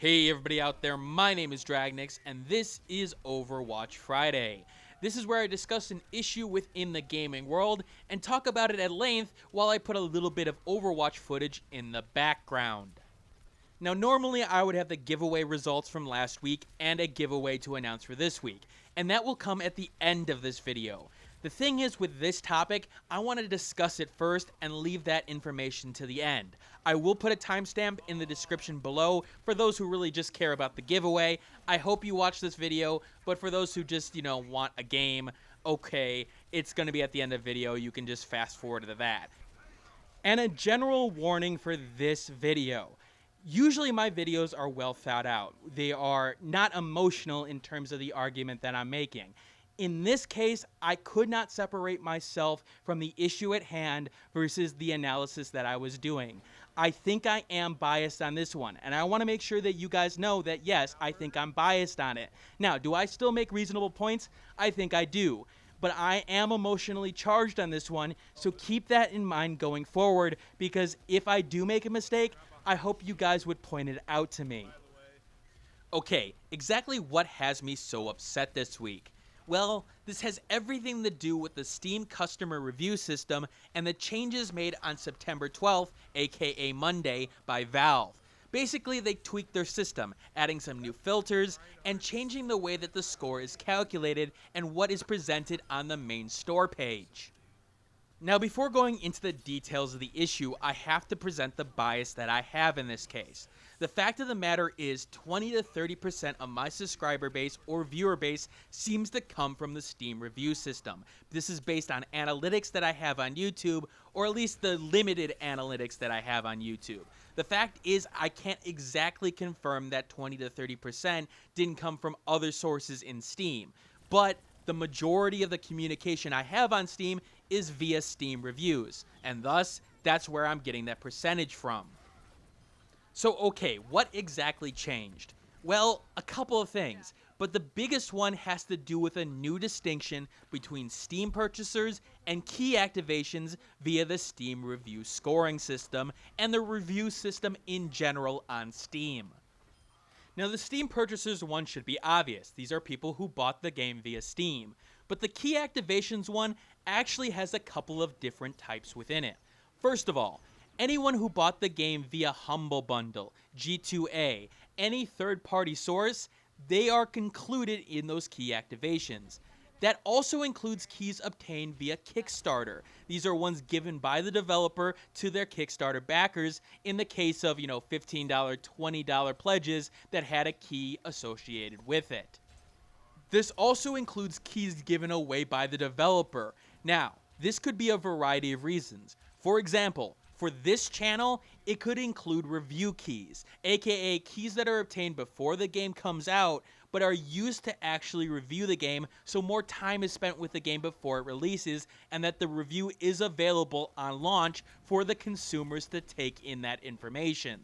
Hey everybody out there, my name is Dragnix, and this is Overwatch Friday. This is where I discuss an issue within the gaming world and talk about it at length while I put a little bit of Overwatch footage in the background. Now normally I would have the giveaway results from last week and a giveaway to announce for this week, and that will come at the end of this video. The thing is, with this topic, I want to discuss it first and leave that information to the end. I will put a timestamp in the description below for those who really just care about the giveaway. I hope you watch this video, but for those who just, want a game, okay, it's going to be at the end of the video. You can just fast forward to that. And a general warning for this video. Usually my videos are well thought out. They are not emotional in terms of the argument that I'm making. In this case, I could not separate myself from the issue at hand versus the analysis that I was doing. I think I am biased on this one, and I want to make sure that you guys know that yes, I think I'm biased on it. Now, do I still make reasonable points? I think I do. But I am emotionally charged on this one, so keep that in mind going forward, because if I do make a mistake, I hope you guys would point it out to me. Okay, exactly what has me so upset this week? Well, this has everything to do with the Steam customer review system and the changes made on September 12th, aka Monday, by Valve. Basically, they tweaked their system, adding some new filters and changing the way that the score is calculated and what is presented on the main store page. Now, before going into the details of the issue, I have to present the bias that I have in this case. The fact of the matter is 20 to 30% of my subscriber base or viewer base seems to come from the Steam review system. This is based on analytics that I have on YouTube, or at least the limited analytics that I have on YouTube. The fact is I can't exactly confirm that 20 to 30% didn't come from other sources in Steam, but the majority of the communication I have on Steam is via Steam reviews, and thus, that's where I'm getting that percentage from. So okay, what exactly changed? Well, a couple of things, but the biggest one has to do with a new distinction between Steam purchasers and key activations via the Steam review scoring system and the review system in general on Steam. Now, the Steam purchasers one should be obvious. These are people who bought the game via Steam. But the key activations one actually has a couple of different types within it. First of all, anyone who bought the game via Humble Bundle, G2A, any third-party source, they are included in those key activations. That also includes keys obtained via Kickstarter. These are ones given by the developer to their Kickstarter backers in the case of, $15, $20 pledges that had a key associated with it. This also includes keys given away by the developer. Now, this could be a variety of reasons. For example, for this channel, it could include review keys, aka keys that are obtained before the game comes out, but are used to actually review the game, so more time is spent with the game before it releases, and that the review is available on launch for the consumers to take in that information.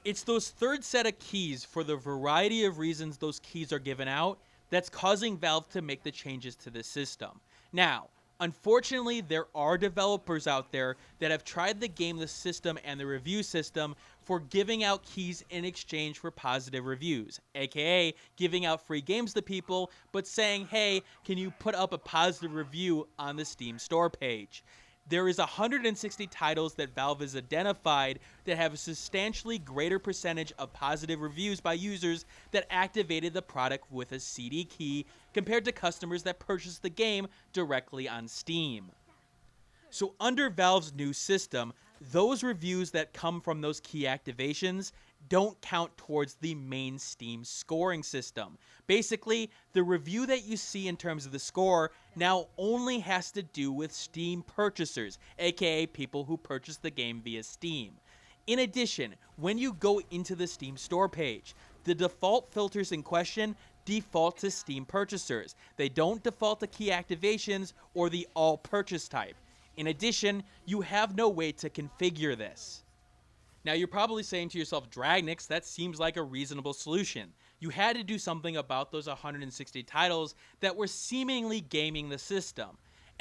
It's those third set of keys, for the variety of reasons those keys are given out, that's causing Valve to make the changes to the system. Now, unfortunately, there are developers out there that have tried the game, the system, and the review system for giving out keys in exchange for positive reviews, aka giving out free games to people, but saying, hey, can you put up a positive review on the Steam store page? There is 160 titles that Valve has identified that have a substantially greater percentage of positive reviews by users that activated the product with a CD key compared to customers that purchased the game directly on Steam. So under Valve's new system, those reviews that come from those key activations don't count towards the main Steam scoring system. Basically, the review that you see in terms of the score now only has to do with Steam purchasers, aka people who purchase the game via Steam. In addition, when you go into the Steam store page, the default filters in question default to Steam purchasers. They don't default to key activations or the all purchase type. In addition, you have no way to configure this. Now, you're probably saying to yourself, Dragnix, that seems like a reasonable solution. You had to do something about those 160 titles that were seemingly gaming the system.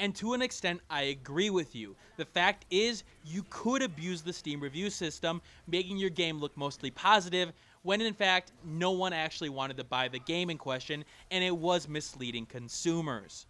And to an extent, I agree with you. The fact is, you could abuse the Steam review system, making your game look mostly positive, when in fact, no one actually wanted to buy the game in question, and it was misleading consumers.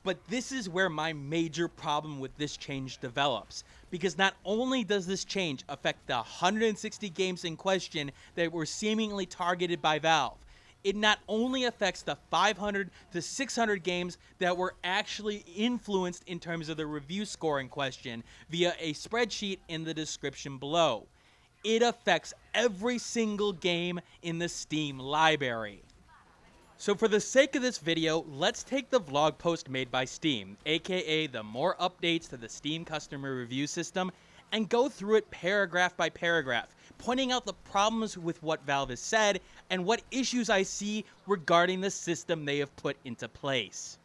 But this is where my major problem with this change develops, because not only does this change affect the 160 games in question that were seemingly targeted by Valve, it not only affects the 500 to 600 games that were actually influenced in terms of the review score in question via a spreadsheet in the description below. It affects every single game in the Steam library. So for the sake of this video, let's take the vlog post made by Steam, aka the more updates to the Steam customer review system, and go through it paragraph by paragraph, pointing out the problems with what Valve has said and what issues I see regarding the system they have put into place.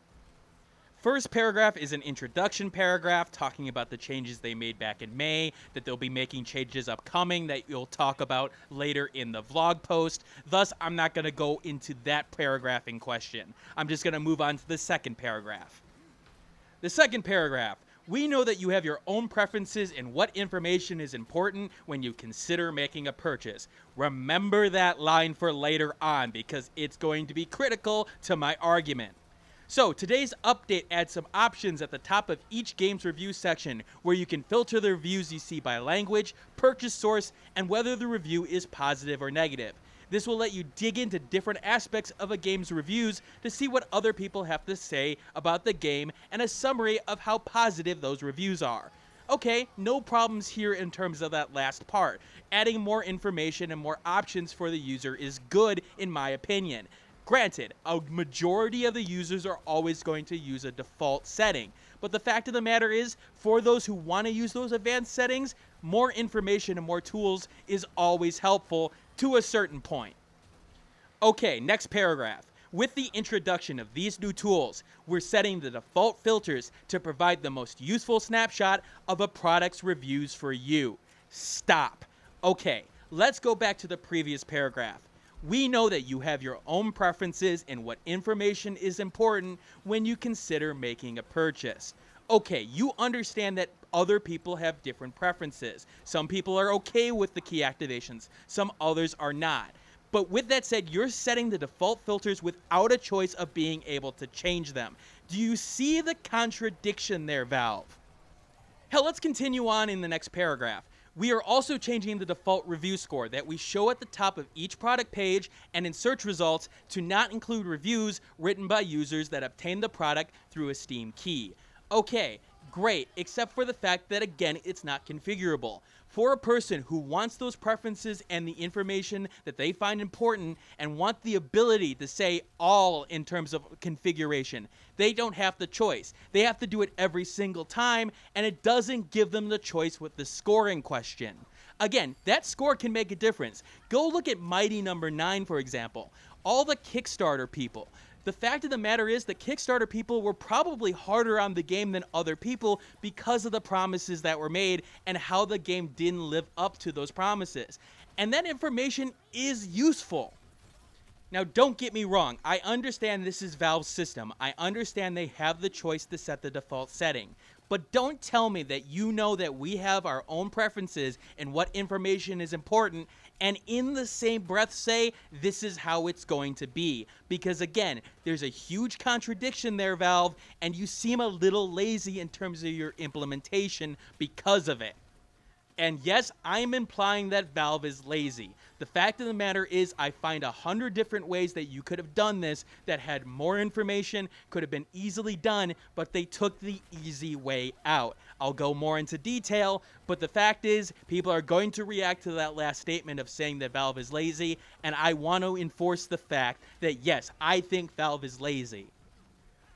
First paragraph is an introduction paragraph talking about the changes they made back in May, that they'll be making changes upcoming that you'll talk about later in the vlog post. Thus, I'm not going to go into that paragraph in question. I'm just going to move on to the second paragraph. The second paragraph. We know that you have your own preferences in what information is important when you consider making a purchase. Remember that line for later on because it's going to be critical to my argument. So, today's update adds some options at the top of each game's review section where you can filter the reviews you see by language, purchase source, and whether the review is positive or negative. This will let you dig into different aspects of a game's reviews to see what other people have to say about the game and a summary of how positive those reviews are. Okay, no problems here in terms of that last part. Adding more information and more options for the user is good in my opinion. Granted, a majority of the users are always going to use a default setting, but the fact of the matter is, for those who want to use those advanced settings, more information and more tools is always helpful to a certain point. Okay, next paragraph. With the introduction of these new tools, we're setting the default filters to provide the most useful snapshot of a product's reviews for you. Stop. Okay, let's go back to the previous paragraph. We know that you have your own preferences in what information is important when you consider making a purchase. Okay, you understand that other people have different preferences. Some people are okay with the key activations, some others are not. But with that said, you're setting the default filters without a choice of being able to change them. Do you see the contradiction there, Valve? Hell, let's continue on in the next paragraph. We are also changing the default review score that we show at the top of each product page and in search results to not include reviews written by users that obtained the product through a Steam key. Okay, great, except for the fact that again, it's not configurable. For a person who wants those preferences and the information that they find important and want the ability to say all in terms of configuration, they don't have the choice. They have to do it every single time, and it doesn't give them the choice with the scoring question. Again, that score can make a difference. Go look at Mighty Number 9, for example. All the Kickstarter people. The fact of the matter is that Kickstarter people were probably harder on the game than other people because of the promises that were made and how the game didn't live up to those promises. And that information is useful. Now, don't get me wrong. I understand this is Valve's system. I understand they have the choice to set the default setting. But don't tell me that you know that we have our own preferences and what information is important, and in the same breath say, this is how it's going to be. Because again, there's a huge contradiction there, Valve, and you seem a little lazy in terms of your implementation because of it. And yes, I'm implying that Valve is lazy. The fact of the matter is I find 100 different ways that you could have done this that had more information, could have been easily done, but they took the easy way out. I'll go more into detail, but the fact is people are going to react to that last statement of saying that Valve is lazy, and I want to enforce the fact that yes, I think Valve is lazy.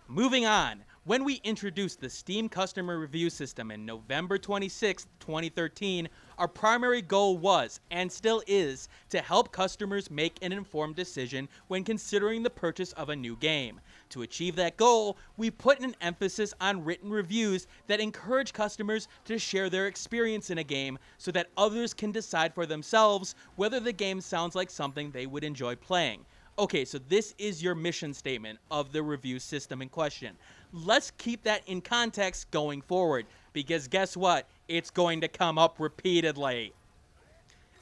Moving on. When we introduced the Steam customer review system in November 26, 2013, our primary goal was, and still is, to help customers make an informed decision when considering the purchase of a new game. To achieve that goal, we put an emphasis on written reviews that encourage customers to share their experience in a game so that others can decide for themselves whether the game sounds like something they would enjoy playing. Okay, so this is your mission statement of the review system in question. Let's keep that in context going forward, because guess what? It's going to come up repeatedly.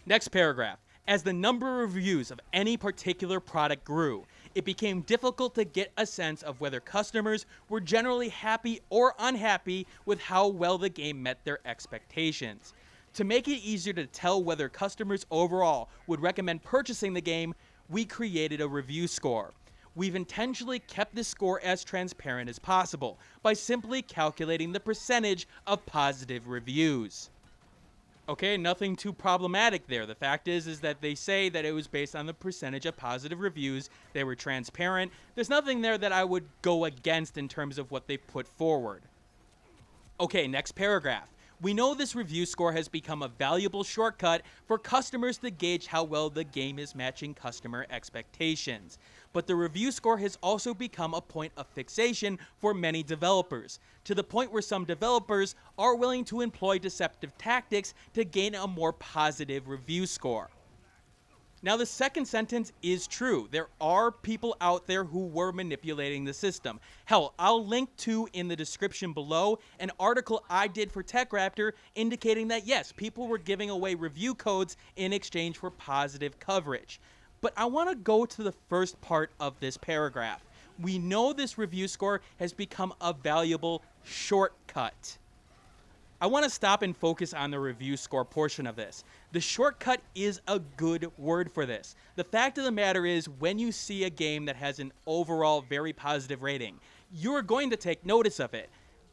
Next paragraph. As the number of reviews of any particular product grew, it became difficult to get a sense of whether customers were generally happy or unhappy with how well the game met their expectations. To make it easier to tell whether customers overall would recommend purchasing the game, we created a review score. We've intentionally kept this score as transparent as possible by simply calculating the percentage of positive reviews. Okay, nothing too problematic there. The fact is that they say that it was based on the percentage of positive reviews. They were transparent. There's nothing there that I would go against in terms of what they put forward. Okay, next paragraph. We know this review score has become a valuable shortcut for customers to gauge how well the game is matching customer expectations. But the review score has also become a point of fixation for many developers, to the point where some developers are willing to employ deceptive tactics to gain a more positive review score. Now, the second sentence is true. There are people out there who were manipulating the system. Hell, I'll link to, in the description below, an article I did for TechRaptor indicating that, yes, people were giving away review codes in exchange for positive coverage. But I want to go to the first part of this paragraph. We know this review score has become a valuable shortcut. I want to stop and focus on the review score portion of this. The shortcut is a good word for this. The fact of the matter is, when you see a game that has an overall very positive rating, you're going to take notice of it.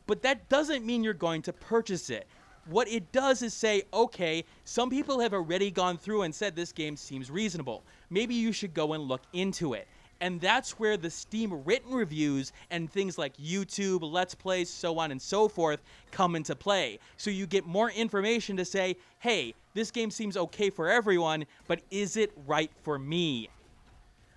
But that doesn't mean you're going to purchase it. What it does is say, okay, some people have already gone through and said this game seems reasonable. Maybe you should go and look into it. And that's where the Steam written reviews and things like YouTube, Let's Plays, so on and so forth come into play. So you get more information to say, hey, this game seems okay for everyone, but is it right for me?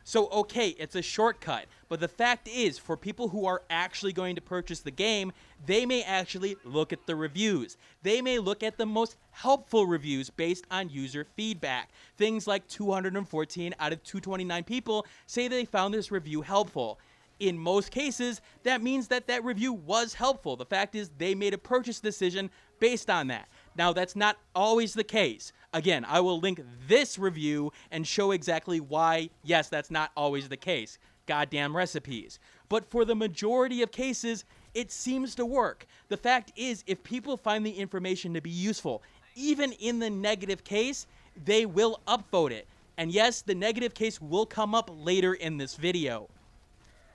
So, okay, it's a shortcut, but the fact is, for people who are actually going to purchase the game, they may actually look at the reviews. They may look at the most helpful reviews based on user feedback. Things like 214 out of 229 people say they found this review helpful. In most cases, that means that that review was helpful. The fact is, they made a purchase decision based on that. Now, that's not always the case. Again, I will link this review and show exactly why, yes, that's not always the case. Goddamn recipes. But for the majority of cases, it seems to work. The fact is, if people find the information to be useful, even in the negative case, they will upvote it. And yes, the negative case will come up later in this video.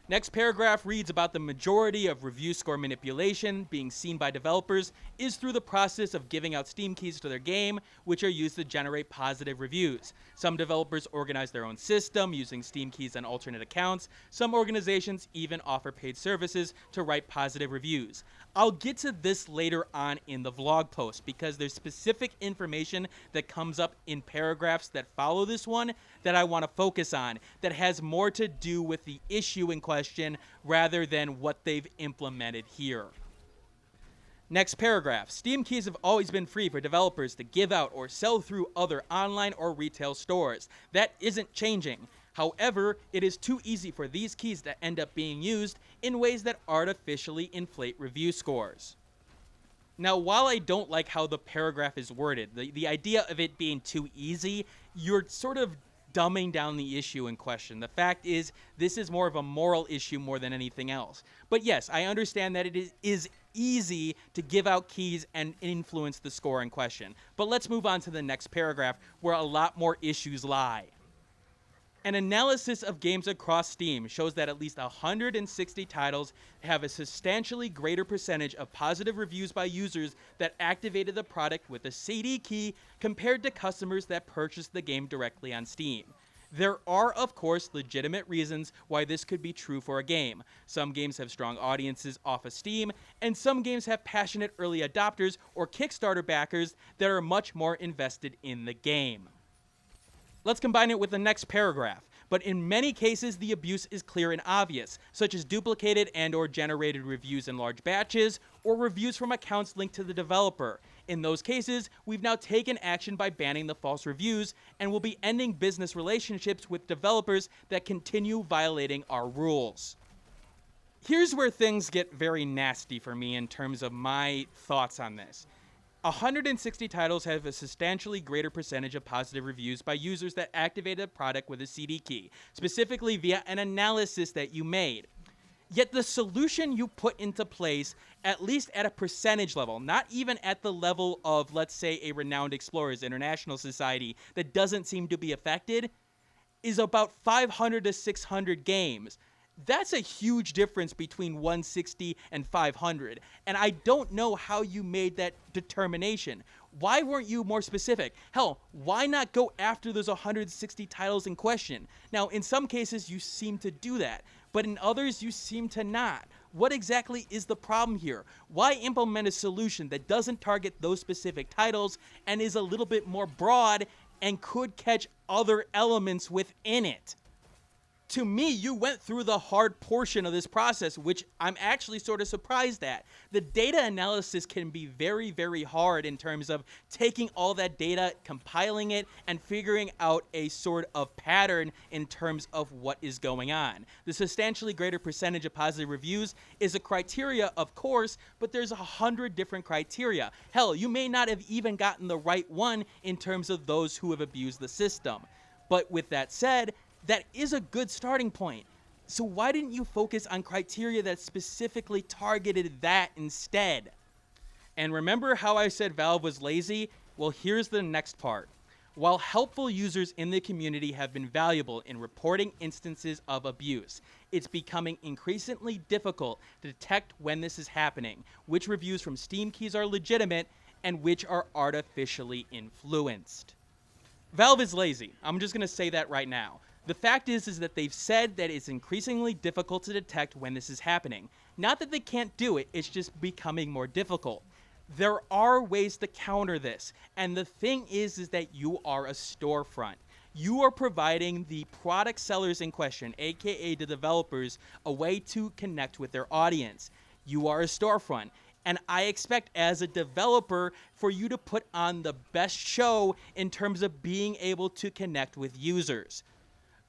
Next paragraph reads about the majority of review score manipulation being seen by developers is through the process of giving out Steam keys to their game, which are used to generate positive reviews. Some developers organize their own system using Steam keys on alternate accounts. Some organizations even offer paid services to write positive reviews. I'll get to this later on in the vlog post because there's specific information that comes up in paragraphs that follow this one that I want to focus on that has more to do with the issue in question rather than what they've implemented here. Next paragraph. Steam keys have always been free for developers to give out or sell through other online or retail stores. That isn't changing. However, it is too easy for these keys to end up being used in ways that artificially inflate review scores. Now, while I don't like how the paragraph is worded, the idea of it being too easy, you're sort of dumbing down the issue in question. The fact is, this is more of a moral issue more than anything else. But yes, I understand that it is easy to give out keys and influence the score in question. But let's move on to the next paragraph where a lot more issues lie. An analysis of games across Steam shows that at least 160 titles have a substantially greater percentage of positive reviews by users that activated the product with a CD key compared to customers that purchased the game directly on Steam. There are, of course, legitimate reasons why this could be true for a game. Some games have strong audiences off of Steam, and some games have passionate early adopters or Kickstarter backers that are much more invested in the game. Let's combine it with the next paragraph. but in many cases the abuse is clear and obvious, such as duplicated and or generated reviews in large batches, or reviews from accounts linked to the developer. In those cases, we've now taken action by banning the false reviews and will be ending business relationships with developers that continue violating our rules. Here's where things get very nasty for me in terms of my thoughts on this. 160 titles have a substantially greater percentage of positive reviews by users that activated a product with a CD key, specifically via an analysis that you made. Yet the solution you put into place, at least at a percentage level, not even at the level of, let's say, a Renowned Explorers International Society that doesn't seem to be affected, is about 500 to 600 games. That's a huge difference between 160 and 500, and I don't know how you made that determination. Why weren't you more specific? Hell, why not go after those 160 titles in question? Now, in some cases, you seem to do that, but in others, you seem to not. What exactly is the problem here? Why implement a solution that doesn't target those specific titles and is a little bit more broad and could catch other elements within it? To me, you went through the hard portion of this process, which I'm actually sort of surprised at. The data analysis can be very, very hard in terms of taking all that data, compiling it, and figuring out a sort of pattern in terms of what is going on. The substantially greater percentage of positive reviews is a criteria, of course, but there's 100 different criteria. Hell, you may not have even gotten the right one in terms of those who have abused the system. But with that said, that is a good starting point. So why didn't you focus on criteria that specifically targeted that instead? And remember how I said Valve was lazy? Well, here's the next part. While helpful users in the community have been valuable in reporting instances of abuse, it's becoming increasingly difficult to detect when this is happening, which reviews from Steam keys are legitimate, and which are artificially influenced. Valve is lazy. I'm just going to say that right now. The fact is that they've said that it's increasingly difficult to detect when this is happening. Not that they can't do it, it's just becoming more difficult. There are ways to counter this, and the thing is that you are a storefront. You are providing the product sellers in question, aka the developers, a way to connect with their audience. You are a storefront. And I expect as a developer for you to put on the best show in terms of being able to connect with users.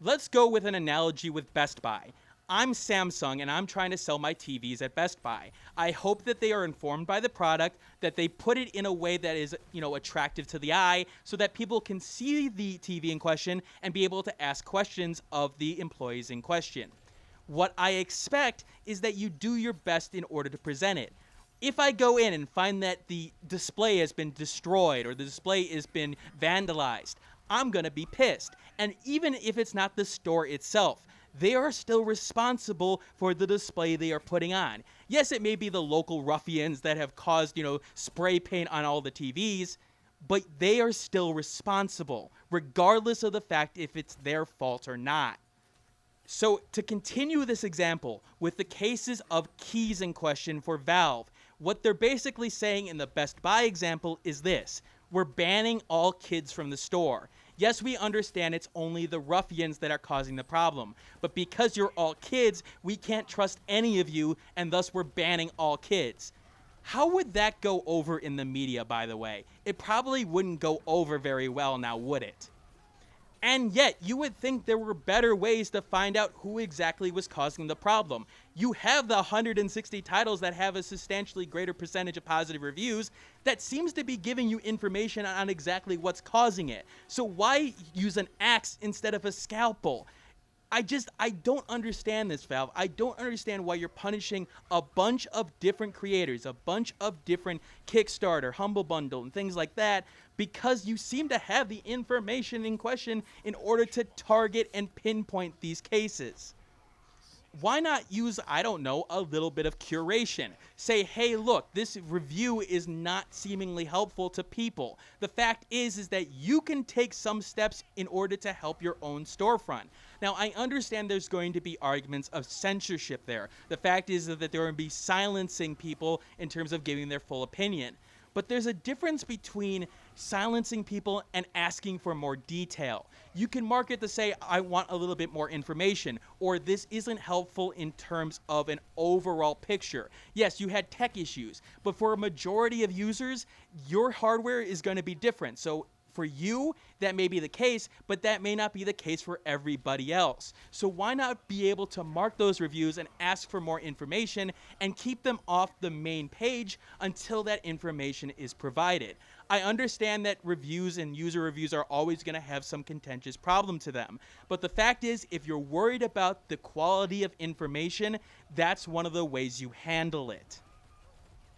Let's go with an analogy with Best Buy. I'm Samsung and I'm trying to sell my TVs at Best Buy. I hope that they are informed by the product, that they put it in a way that is, attractive to the eye so that people can see the TV in question and be able to ask questions of the employees in question. What I expect is that you do your best in order to present it. If I go in and find that the display has been destroyed or the display has been vandalized, I'm going to be pissed. And even if it's not the store itself, they are still responsible for the display they are putting on. Yes, it may be the local ruffians that have caused, spray paint on all the TVs, but they are still responsible, regardless of the fact if it's their fault or not. So to continue this example with the cases of keys in question for Valve, what they're basically saying in the Best Buy example is this: we're banning all kids from the store. Yes, we understand it's only the ruffians that are causing the problem, but because you're all kids, we can't trust any of you, and thus we're banning all kids. How would that go over in the media, by the way? It probably wouldn't go over very well now, would it? And yet, you would think there were better ways to find out who exactly was causing the problem. You have the 160 titles that have a substantially greater percentage of positive reviews that seems to be giving you information on exactly what's causing it. So why use an axe instead of a scalpel? I don't understand this, Valve. I don't understand why you're punishing a bunch of different creators, a bunch of different Kickstarter, Humble Bundle, and things like that, because you seem to have the information in question in order to target and pinpoint these cases. Why not use, a little bit of curation? Say, hey, look, this review is not seemingly helpful to people. The fact is that you can take some steps in order to help your own storefront. Now, I understand there's going to be arguments of censorship there. The fact is that they're going to be silencing people in terms of giving their full opinion. But there's a difference between silencing people and asking for more detail. You can market to say, I want a little bit more information, or this isn't helpful in terms of an overall picture. Yes, you had tech issues, but for a majority of users, your hardware is going to be different. So for you, that may be the case, but that may not be the case for everybody else. So why not be able to mark those reviews and ask for more information and keep them off the main page until that information is provided? I understand that reviews and user reviews are always going to have some contentious problem to them. But the fact is, if you're worried about the quality of information, that's one of the ways you handle it.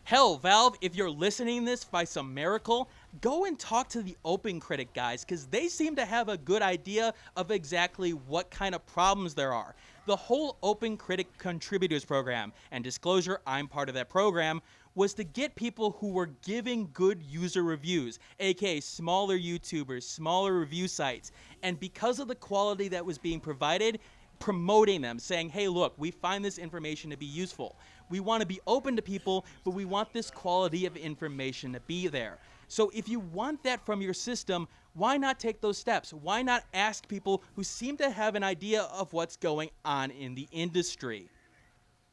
Hell, Valve, if you're listening to this by some miracle, go and talk to the Open Critic guys, because they seem to have a good idea of exactly what kind of problems there are. The whole Open Critic Contributors program, and disclosure, I'm part of that program, was to get people who were giving good user reviews, aka smaller YouTubers, smaller review sites, and because of the quality that was being provided, promoting them, saying, hey, look, we find this information to be useful. We want to be open to people, but we want this quality of information to be there. So if you want that from your system, why not take those steps? Why not ask people who seem to have an idea of what's going on in the industry?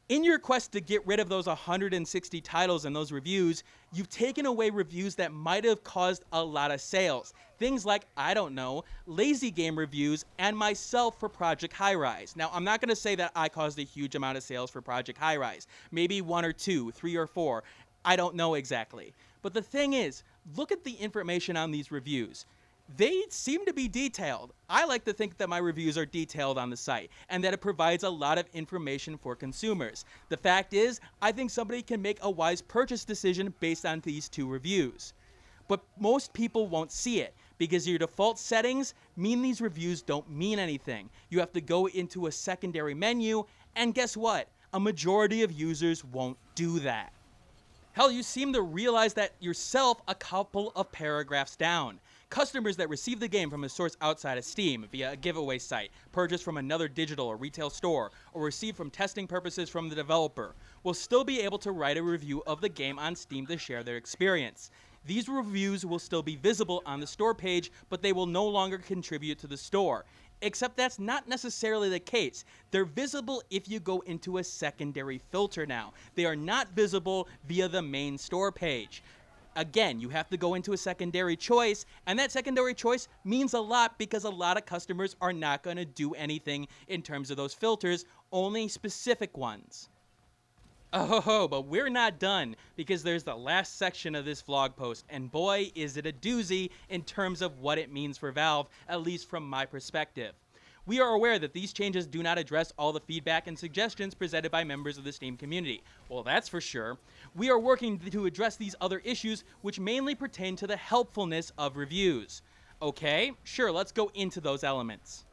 In your quest to get rid of those 160 titles and those reviews, you've taken away reviews that might have caused a lot of sales. Things like, I don't know, Lazy Game reviews and myself for Project High-Rise. Now, I'm not going to say that I caused a huge amount of sales for Project High-Rise. Maybe 1 or 2, 3 or 4. I don't know exactly. But the thing is, look at the information on these reviews. They seem to be detailed. I like to think that my reviews are detailed on the site and that it provides a lot of information for consumers. The fact is, I think somebody can make a wise purchase decision based on these 2 reviews. But most people won't see it because your default settings mean these reviews don't mean anything. You have to go into a secondary menu, and guess what? A majority of users won't do that. Hell, you seem to realize that yourself a couple of paragraphs down. Customers that receive the game from a source outside of Steam via a giveaway site, purchased from another digital or retail store, or received from testing purposes from the developer, will still be able to write a review of the game on Steam to share their experience. These reviews will still be visible on the store page, but they will no longer contribute to the store. Except that's not necessarily the case. They're visible if you go into a secondary filter now. They are not visible via the main store page. Again, you have to go into a secondary choice, and that secondary choice means a lot because a lot of customers are not going to do anything in terms of those filters, only specific ones. Oh, but we're not done because there's the last section of this vlog post, and boy, is it a doozy in terms of what it means for Valve, at least from my perspective. We are aware that these changes do not address all the feedback and suggestions presented by members of the Steam community. Well, that's for sure. We are working to address these other issues, which mainly pertain to the helpfulness of reviews. Okay, sure, let's go into those elements.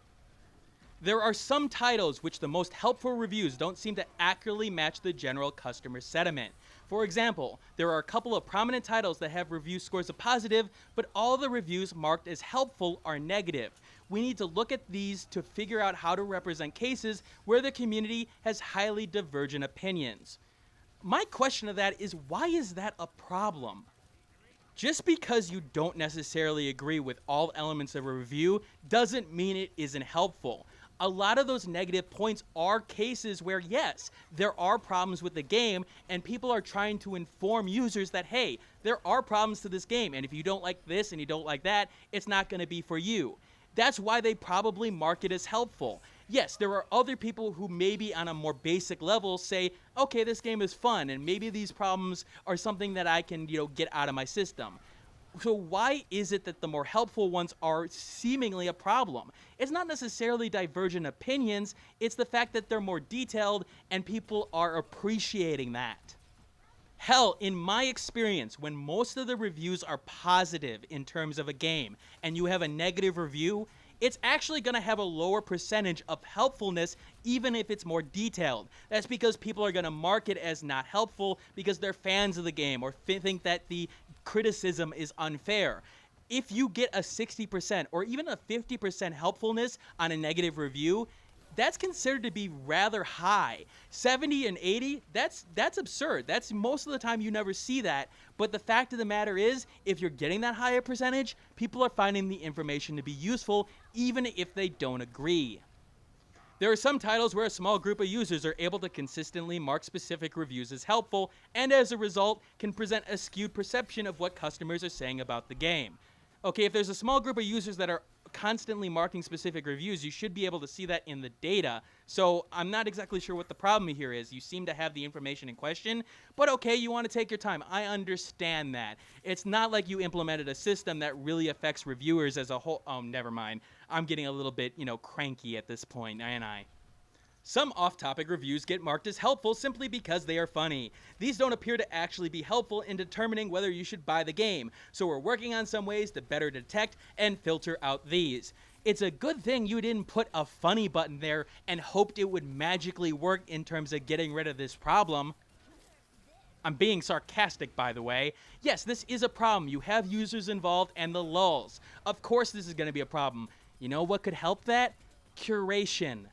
There are some titles which the most helpful reviews don't seem to accurately match the general customer sentiment. For example, there are a couple of prominent titles that have review scores of positive, but all the reviews marked as helpful are negative. We need to look at these to figure out how to represent cases where the community has highly divergent opinions. My question to that is, why is that a problem? Just because you don't necessarily agree with all elements of a review doesn't mean it isn't helpful. A lot of those negative points are cases where, yes, there are problems with the game, and people are trying to inform users that, hey, there are problems to this game, and if you don't like this and you don't like that, it's not going to be for you. That's why they probably mark it as helpful. Yes, there are other people who maybe on a more basic level say, okay, this game is fun, and maybe these problems are something that I can, get out of my system. So why is it that the more helpful ones are seemingly a problem? It's not necessarily divergent opinions, it's the fact that they're more detailed and people are appreciating that. Hell, in my experience, when most of the reviews are positive in terms of a game and you have a negative review, it's actually going to have a lower percentage of helpfulness even if it's more detailed. That's because people are going to mark it as not helpful because they're fans of the game or think that the criticism is unfair. If you get a 60% or even a 50% helpfulness on a negative review, that's considered to be rather high. 70 and 80, that's absurd. That's most of the time you never see that. But the fact of the matter is, if you're getting that higher percentage, people are finding the information to be useful, even if they don't agree. There are some titles where a small group of users are able to consistently mark specific reviews as helpful, and as a result, can present a skewed perception of what customers are saying about the game. Okay, if there's a small group of users that are constantly marking specific reviews, you should be able to see that in the data. So I'm not exactly sure what the problem here is. You seem to have the information in question, but okay, you want to take your time. I understand that. It's not like you implemented a system that really affects reviewers as a whole. Oh, never mind. I'm getting a little bit, cranky at this point, ain't I? Some off-topic reviews get marked as helpful simply because they are funny. These don't appear to actually be helpful in determining whether you should buy the game, so we're working on some ways to better detect and filter out these. It's a good thing you didn't put a funny button there and hoped it would magically work in terms of getting rid of this problem. I'm being sarcastic, by the way. Yes, this is a problem. You have users involved and the lulls. Of course this is going to be a problem. You know what could help that? Curation.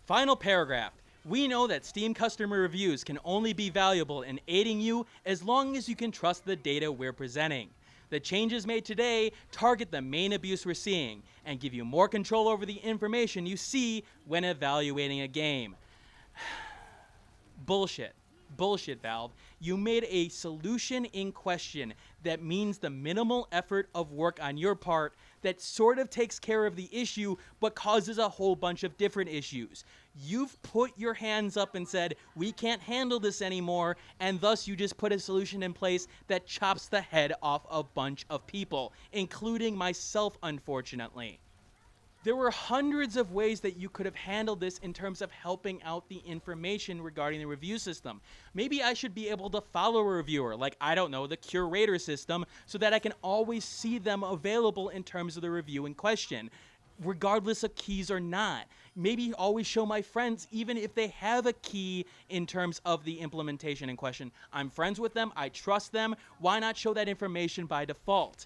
Final paragraph. We know that Steam customer reviews can only be valuable in aiding you as long as you can trust the data we're presenting. The changes made today target the main abuse we're seeing and give you more control over the information you see when evaluating a game. Bullshit. Bullshit, Valve. You made a solution in question that means the minimal effort of work on your part that sort of takes care of the issue but causes a whole bunch of different issues. You've put your hands up and said, we can't handle this anymore, and thus you just put a solution in place that chops the head off a bunch of people, including myself, unfortunately. There were hundreds of ways that you could have handled this in terms of helping out the information regarding the review system. Maybe I should be able to follow a reviewer, like, I don't know, the curator system, so that I can always see them available in terms of the review in question, regardless of keys or not. Maybe always show my friends, even if they have a key in terms of the implementation in question. I'm friends with them, I trust them, why not show that information by default?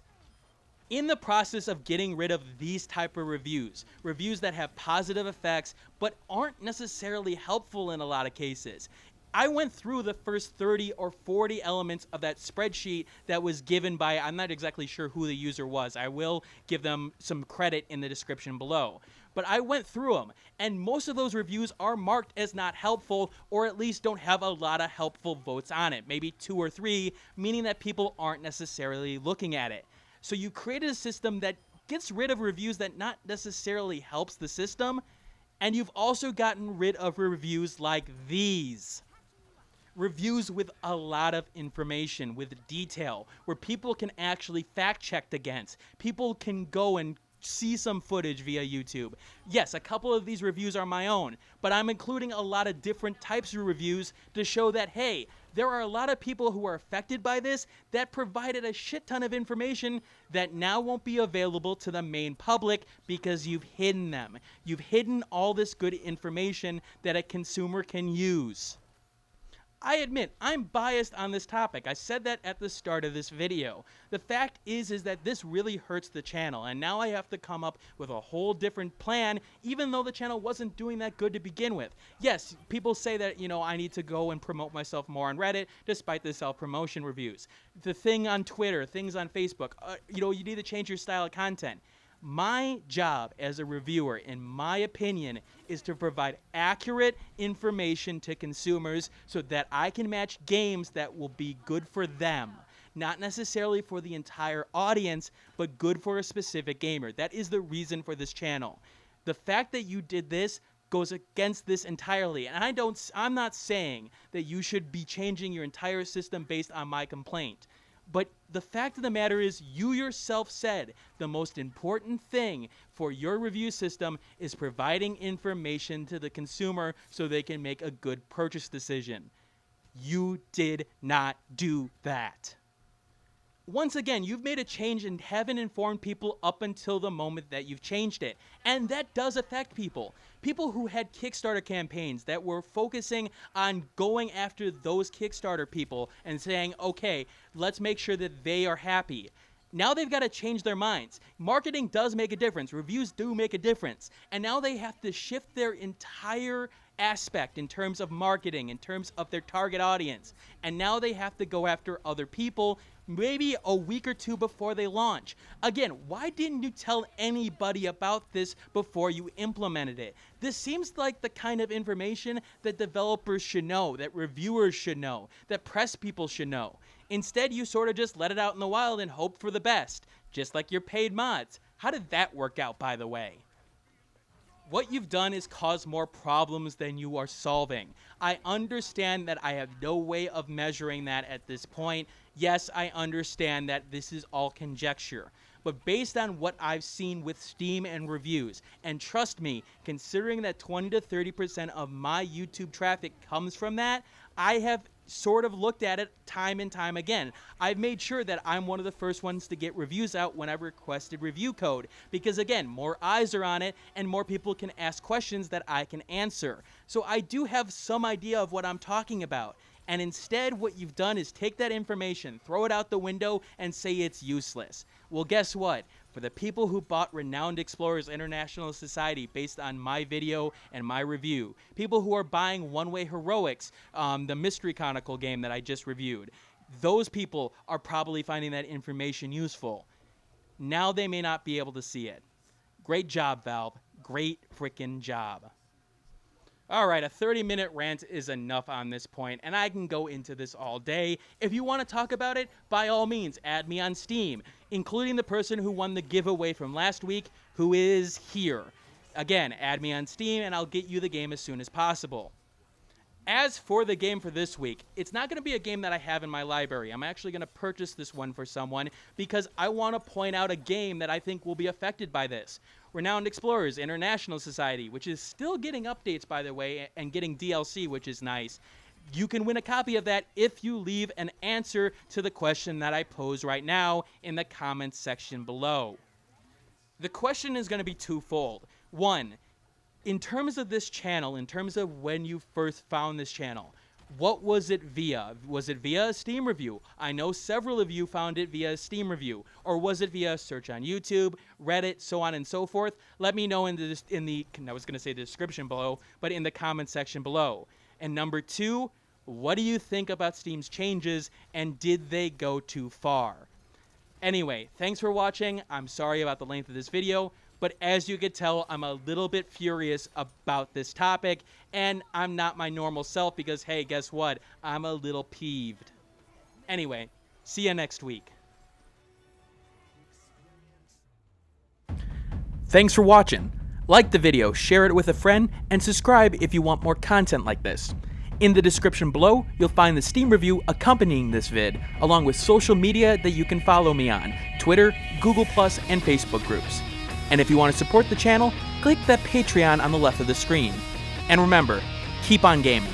In the process of getting rid of these type of reviews that have positive effects but aren't necessarily helpful in a lot of cases, I went through the first 30 or 40 elements of that spreadsheet that was given by, I'm not exactly sure who the user was. I will give them some credit in the description below. But I went through them, and most of those reviews are marked as not helpful, or at least don't have a lot of helpful votes on it. Maybe 2 or 3, meaning that people aren't necessarily looking at it. So you created a system that gets rid of reviews that not necessarily helps the system, and you've also gotten rid of reviews like these. Reviews with a lot of information, with detail, where people can actually fact check against. People can go and see some footage via YouTube. Yes, a couple of these reviews are my own, but I'm including a lot of different types of reviews to show that, hey, there are a lot of people who are affected by this that provided a shit ton of information that now won't be available to the main public because you've hidden them. You've hidden all this good information that a consumer can use. I admit, I'm biased on this topic. I said that at the start of this video. The fact is that this really hurts the channel, and now I have to come up with a whole different plan, even though the channel wasn't doing that good to begin with. Yes, people say that, I need to go and promote myself more on Reddit, despite the self-promotion reviews. The thing on Twitter, things on Facebook, you need to change your style of content. My job as a reviewer, in my opinion, is to provide accurate information to consumers so that I can match games that will be good for them. Not necessarily for the entire audience, but good for a specific gamer. That is the reason for this channel. The fact that you did this goes against this entirely. And I'm not saying that you should be changing your entire system based on my complaint. But the fact of the matter is, you yourself said the most important thing for your review system is providing information to the consumer so they can make a good purchase decision. You did not do that. Once again, you've made a change and haven't informed people up until the moment that you've changed it. And that does affect people. People who had Kickstarter campaigns that were focusing on going after those Kickstarter people and saying, okay, let's make sure that they are happy. Now they've got to change their minds. Marketing does make a difference. Reviews do make a difference. And now they have to shift their entire aspect in terms of marketing, in terms of their target audience. And now they have to go after other people maybe a week or two before they launch. Again, why didn't you tell anybody about this before you implemented it? This seems like the kind of information that developers should know, that reviewers should know, that press people should know. Instead, you sort of just let it out in the wild and hope for the best, just like your paid mods. How did that work out, by the way? What you've done is cause more problems than you are solving. I understand that I have no way of measuring that at this point. Yes, I understand that this is all conjecture. But based on what I've seen with Steam and reviews, and trust me, considering that 20 to 30% of my YouTube traffic comes from that, I have sort of looked at it time and time again. I've made sure that I'm one of the first ones to get reviews out when I've requested review code, because again, more eyes are on it and more people can ask questions that I can answer. So I do have some idea of what I'm talking about. And instead, what you've done is take that information, throw it out the window, and say it's useless. Well, guess what? For the people who bought Renowned Explorers International Society based on my video and my review, people who are buying One Way Heroics, the Mystery Chronicle game that I just reviewed, those people are probably finding that information useful. Now they may not be able to see it. Great job, Valve. Great freaking job. Alright, a 30-minute rant is enough on this point, and I can go into this all day. If you want to talk about it, by all means, add me on Steam, including the person who won the giveaway from last week, who is here. Again, add me on Steam, and I'll get you the game as soon as possible. As for the game for this week, it's not going to be a game that I have in my library. I'm actually going to purchase this one for someone because I want to point out a game that I think will be affected by this. Renowned Explorers International Society, which is still getting updates, by the way, and getting DLC, which is nice. You can win a copy of that if you leave an answer to the question that I pose right now in the comments section below. The question is going to be twofold. One, in terms of this channel, in terms of when you first found this channel, what was it via? Was it via a Steam review? I know several of you found it via a Steam review. Or was it via a search on YouTube, Reddit, so on and so forth? Let me know in the I was going to say the description below, but in the comment section below. And number two, what do you think about Steam's changes, and did they go too far? Anyway, thanks for watching. I'm sorry about the length of this video. But as you could tell, I'm a little bit furious about this topic, and I'm not my normal self because, hey, guess what? I'm a little peeved. Anyway, see you next week. Thanks for watching. Like the video, share it with a friend, and subscribe if you want more content like this. In the description below, you'll find the Steam review accompanying this vid, along with social media that you can follow me on, Twitter, Google+, and Facebook groups. And if you want to support the channel, click that Patreon on the left of the screen. And remember, keep on gaming.